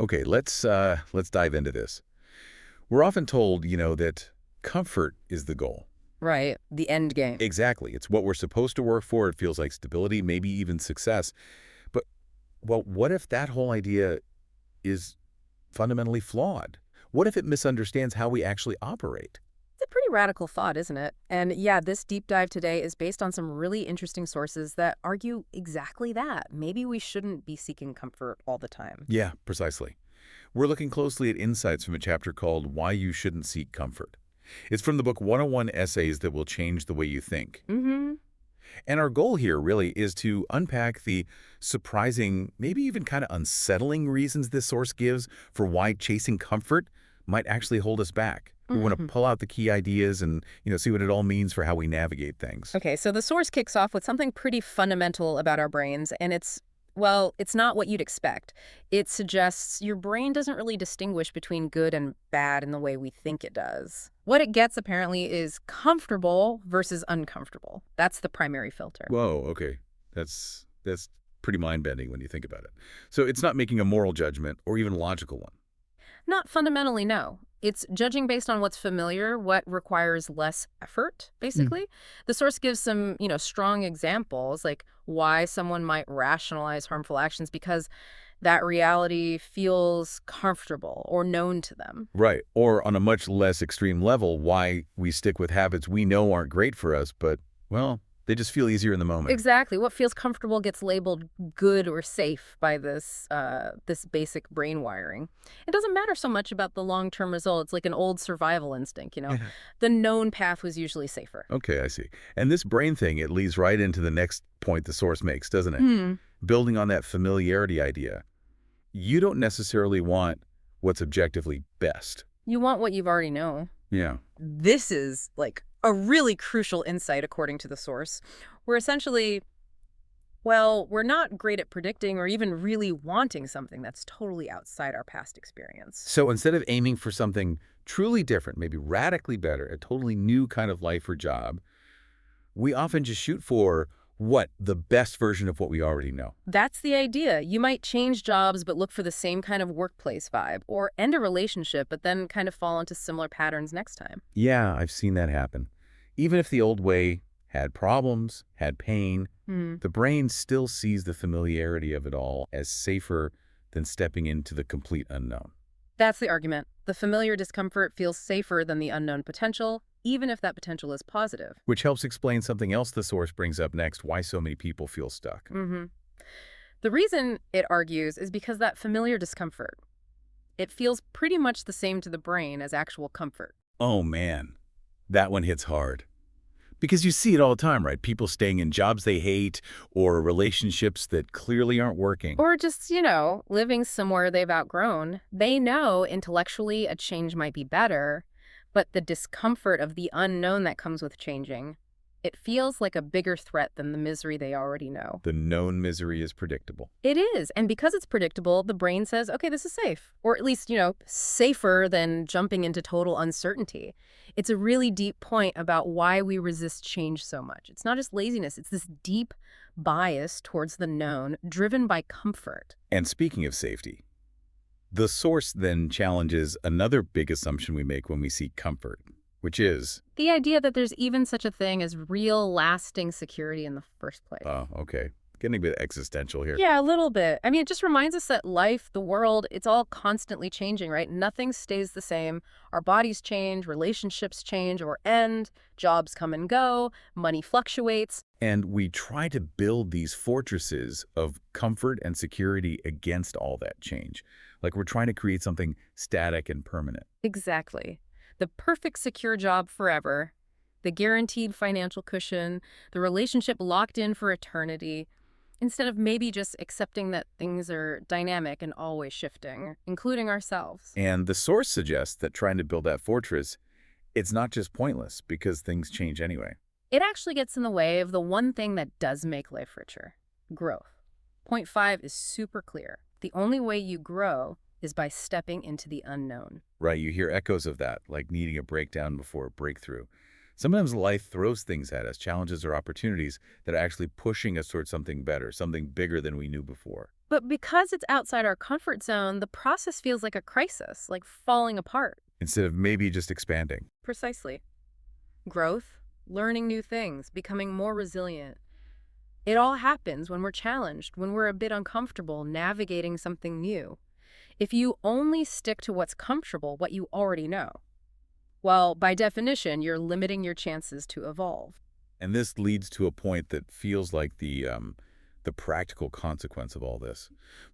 Okay, let's dive into this. We're often told, that comfort is the goal. Right. The end game. Exactly. It's what we're supposed to work for. It feels like stability, maybe even success. But, well, what if that whole idea is fundamentally flawed? What if it misunderstands how we actually operate? It's a pretty radical thought, isn't it? And yeah, this deep dive today is based on some really interesting sources that argue exactly that. Maybe we shouldn't be seeking comfort all the time. Yeah, precisely. We're looking closely at insights from a chapter called Why You Shouldn't Seek Comfort. It's from the book 101 Essays That Will Change the Way You Think. Mm-hmm. And our goal here really is to unpack the surprising, maybe even kind of unsettling reasons this source gives for why chasing comfort might actually hold us back. We want to Mm-hmm. pull out the key ideas and, see what it all means for how we navigate things. Okay, so the source kicks off with something pretty fundamental about our brains, and well, it's not what you'd expect. It suggests your brain doesn't really distinguish between good and bad in the way we think it does. What it gets, apparently, is comfortable versus uncomfortable. That's the primary filter. Whoa, okay. That's pretty mind-bending when you think about it. So it's not making a moral judgment or even a logical one. Not fundamentally, no. It's judging based on what's familiar, what requires less effort, basically. The source gives some, strong examples, like why someone might rationalize harmful actions because that reality feels comfortable or known to them. Right. Or on a much less extreme level, why we stick with habits we know aren't great for us, but, well, they just feel easier in the moment. Exactly. What feels comfortable gets labeled good or safe by this basic brain wiring. It doesn't matter so much about the long-term results, like an old survival instinct. The known path was usually safer. Okay, I see. And this brain thing, it leads right into the next point the source makes, doesn't it? Hmm. Building on that familiarity idea. You don't necessarily want what's objectively best. You want what you've already known. Yeah. This is like a really crucial insight, according to the source. We're essentially, well, we're not great at predicting or even really wanting something that's totally outside our past experience. So instead of aiming for something truly different, maybe radically better, a totally new kind of life or job, we often just shoot for what? The best version of what we already know. That's the idea. You might change jobs but look for the same kind of workplace vibe, or end a relationship but then kind of fall into similar patterns next time. Yeah, I've seen that happen. Even if the old way had problems, had pain, Hmm. the brain still sees the familiarity of it all as safer than stepping into the complete unknown. That's the argument. The familiar discomfort feels safer than the unknown potential, even if that potential is positive. Which helps explain something else the source brings up next, why so many people feel stuck. Hmm. The reason, it argues, is because that familiar discomfort, it feels pretty much the same to the brain as actual comfort. Oh man, that one hits hard. Because you see it all the time, right? People staying in jobs they hate or relationships that clearly aren't working. Or just, living somewhere they've outgrown. They know intellectually a change might be better, but the discomfort of the unknown that comes with changing, it feels like a bigger threat than the misery they already know. The known misery is predictable. It is. And because it's predictable, the brain says, okay, this is safe. Or at least, safer than jumping into total uncertainty. It's a really deep point about why we resist change so much. It's not just laziness. It's this deep bias towards the known, driven by comfort. And speaking of safety, the source then challenges another big assumption we make when we seek comfort, which is, The idea that there's even such a thing as real, lasting security in the first place. oh, okay, getting a bit existential here. Yeah, a little bit. I mean, it just reminds us that life, the world, it's all constantly changing, right? Nothing stays the same. Our bodies change, relationships change or end, jobs come and go, money fluctuates. And we try to build these fortresses of comfort and security against all that change. Like we're trying to create something static and permanent. Exactly. The perfect secure job forever, the guaranteed financial cushion, the relationship locked in for eternity, instead of maybe just accepting that things are dynamic and always shifting, including ourselves. And the source suggests that trying to build that fortress, it's not just pointless because things change anyway. It actually gets in the way of the one thing that does make life richer: growth. Point 5 is super clear. The only way you grow is by stepping into the unknown. Right, you hear echoes of that, like needing a breakdown before a breakthrough. Sometimes life throws things at us, challenges or opportunities that are actually pushing us towards something better, something bigger than we knew before. But because it's outside our comfort zone, the process feels like a crisis, like falling apart. Instead of maybe just expanding. Precisely. Growth, learning new things, becoming more resilient. It all happens when we're challenged, when we're a bit uncomfortable navigating something new. If you only stick to what's comfortable, what you already know, well, by definition, you're limiting your chances to evolve. And this leads to a point that feels like the practical consequence of all this.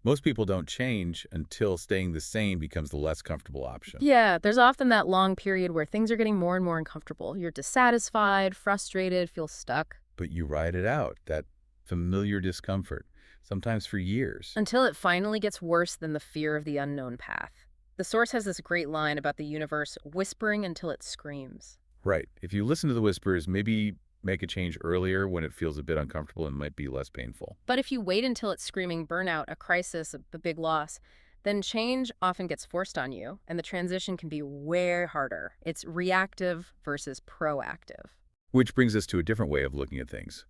Most people don't change until staying the same becomes the less comfortable option. Yeah, there's often that long period where things are getting more and more uncomfortable. You're dissatisfied, frustrated, feel stuck. But you ride it out, that familiar discomfort, sometimes for years. Until it finally gets worse than the fear of the unknown path. The Source has this great line about the universe whispering until it screams. Right. If you listen to the whispers, maybe make a change earlier when it feels a bit uncomfortable and might be less painful. But if you wait until it's screaming burnout, a crisis, a big loss, then change often gets forced on you, and the transition can be way harder. It's reactive versus proactive. Which brings us to a different way of looking at things.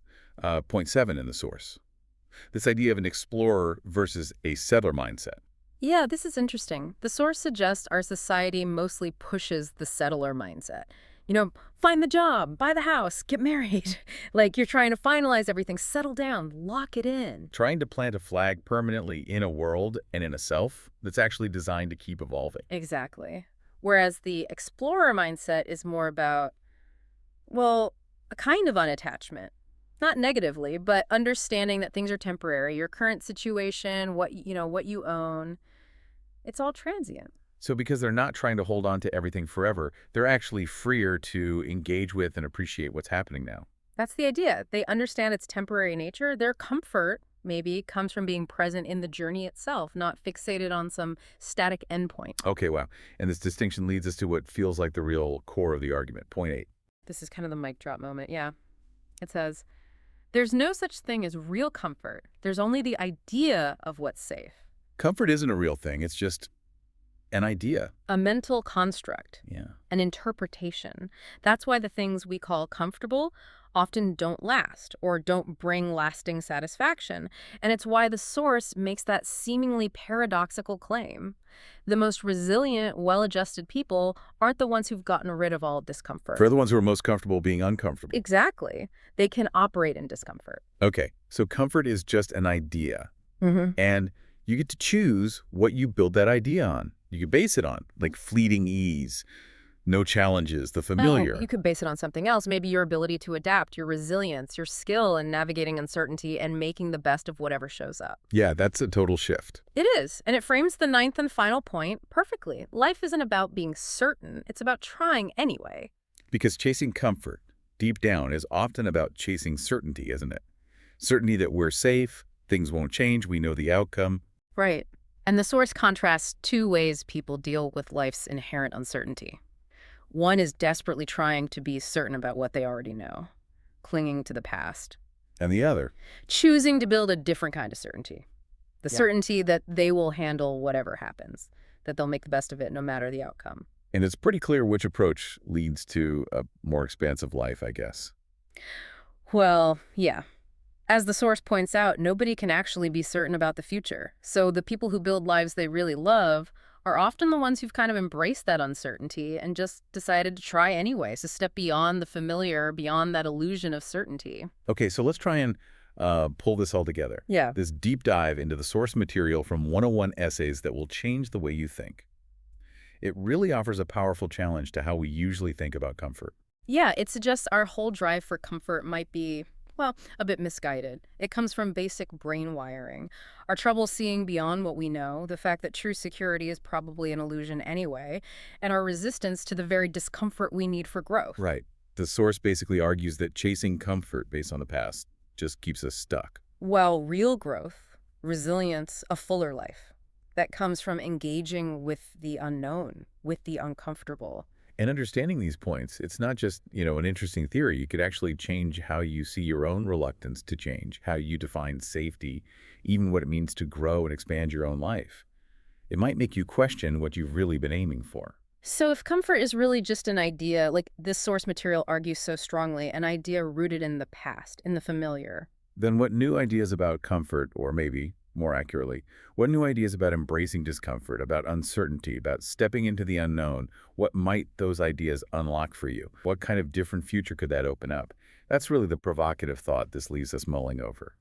Point 7 in the Source. This idea of an explorer versus a settler mindset. Yeah, this is interesting. The Source suggests our society mostly pushes the settler mindset. Find the job, buy the house, get married. Like you're trying to finalize everything, settle down, lock it in. Trying to plant a flag permanently in a world and in a self that's actually designed to keep evolving. Exactly. Whereas the explorer mindset is more about, well, a kind of unattachment. Not negatively, but understanding that things are temporary. Your current situation, what you own, it's all transient. So because they're not trying to hold on to everything forever, they're actually freer to engage with and appreciate what's happening now. That's the idea. They understand its temporary nature. Their comfort, maybe, comes from being present in the journey itself, not fixated on some static endpoint. Okay, wow. And this distinction leads us to what feels like the real core of the argument. Point 8. This is kind of the mic drop moment, yeah. It says, there's no such thing as real comfort. There's only the idea of what's safe. Comfort isn't a real thing. It's just an idea. A mental construct. Yeah. An interpretation. That's why the things we call comfortable often don't last or don't bring lasting satisfaction. And it's why the Source makes that seemingly paradoxical claim. The most resilient, well-adjusted people aren't the ones who've gotten rid of all discomfort. For the ones who are most comfortable being uncomfortable. Exactly. They can operate in discomfort. Okay, so comfort is just an idea. Mm-hmm. And you get to choose what you build that idea on. You could base it on, like fleeting ease, no challenges, the familiar. You could base it on something else. Maybe your ability to adapt, your resilience, your skill in navigating uncertainty and making the best of whatever shows up. Yeah, that's a total shift. It is. And it frames the ninth and final point perfectly. Life isn't about being certain. It's about trying anyway. Because chasing comfort, deep down, is often about chasing certainty, isn't it? Certainty that we're safe, things won't change, we know the outcome. Right. And the Source contrasts two ways people deal with life's inherent uncertainty. One is desperately trying to be certain about what they already know, clinging to the past. And the other? Choosing to build a different kind of certainty. The certainty that they will handle whatever happens, that they'll make the best of it no matter the outcome. And it's pretty clear which approach leads to a more expansive life, I guess. Well, yeah. As the Source points out, nobody can actually be certain about the future. So the people who build lives they really love are often the ones who've kind of embraced that uncertainty and just decided to try anyway, to step beyond the familiar, beyond that illusion of certainty. Okay, so let's try and pull this all together. Yeah. This deep dive into the source material from 101 essays that will change the way you think. It really offers a powerful challenge to how we usually think about comfort. Yeah, it suggests our whole drive for comfort might be, well, a bit misguided. It comes from basic brain wiring. Our trouble seeing beyond what we know, the fact that true security is probably an illusion anyway, and our resistance to the very discomfort we need for growth. Right. The source basically argues that chasing comfort based on the past just keeps us stuck. Well, real growth, resilience, a fuller life, that comes from engaging with the unknown, with the uncomfortable. And understanding these points, it's not just, an interesting theory. You could actually change how you see your own reluctance to change, how you define safety, even what it means to grow and expand your own life. It might make you question what you've really been aiming for. So if comfort is really just an idea, like this source material argues so strongly, an idea rooted in the past, in the familiar, Then what new ideas about comfort, or maybe more accurately, what new ideas about embracing discomfort, about uncertainty, about stepping into the unknown, what might those ideas unlock for you? What kind of different future could that open up? That's really the provocative thought this leaves us mulling over.